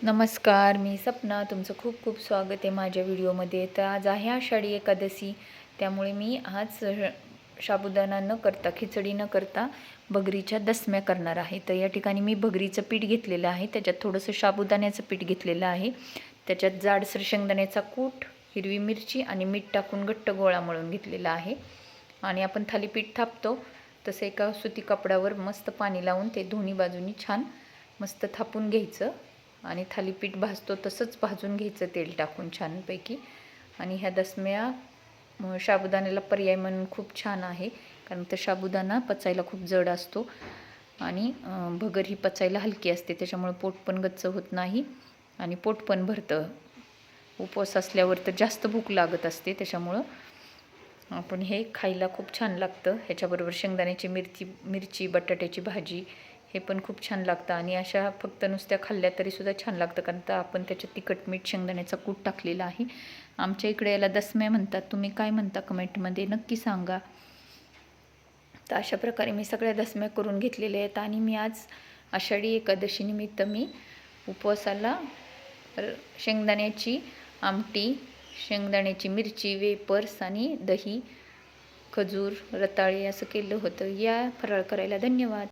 नमस्कार, मी सपना. तुमचं खूप खूप स्वागत आहे माझ्या व्हिडिओमध्ये. तर आज आहे आषाढी एकादशी, त्यामुळे मी आज साबुदाणा न करता, खिचडी न करता भगरीच्या दसम्या करणार आहे. तर या ठिकाणी मी भगरीचं पीठ घेतलेलं आहे, त्याच्यात थोडंसं साबुदाण्याचं पीठ घेतलेलं आहे, त्याच्यात जाडसर शेंगदाण्याचा कूट, हिरवी मिरची आणि मीठ टाकून घट्ट गोळा मळून घेतलेला आहे. आणि आपण थालीपीठ थापतो तसं एका सुती कपड्यावर मस्त पाणी लावून ते दोन्ही बाजूनी छान मस्त थापून घ्यायचं आणि थालीपीठ भाजतो तसंच भाजून घ्यायचं तेल टाकून छानपैकी. आणि ह्या दसम्या साबुदाण्याला पर्याय म्हणून खूप छान आहे, कारण तर साबुदाणा पचायला खूप जड असतो आणि भगर ही पचायला हलकी असते, त्याच्यामुळे पोट पण गच्च होत नाही आणि पोट पण भरतं. उपवास असल्यावर तर जास्त भूक लागत असते, त्याच्यामुळं आपण हे खायला खूप छान लागतं. ह्याच्याबरोबर शेंगदाण्याची मिरची बटाट्याची भाजी हे पण खूप छान लागतं. आणि अशा फक्त नुसत्या खाल्ल्या तरीसुद्धा छान लागतं, कारण तर आपण त्याच्यात तिखट मीठ शेंगदाण्याचा कूट टाकलेला आहे. आमच्या इकडे याला दसम्या म्हणतात, तुम्ही काय म्हणता कमेंटमध्ये नक्की सांगा. तर अशा प्रकारे मी सगळ्या दसम्या करून घेतलेल्या आहेत. आणि मी आज आषाढी एकादशीनिमित्त मी उपवासाला शेंगदाण्याची आमटी, शेंगदाण्याची मिरची, वेपर्स आणि दही, खजूर, रताळे असं केलं होतं. या फराळ करायला. धन्यवाद.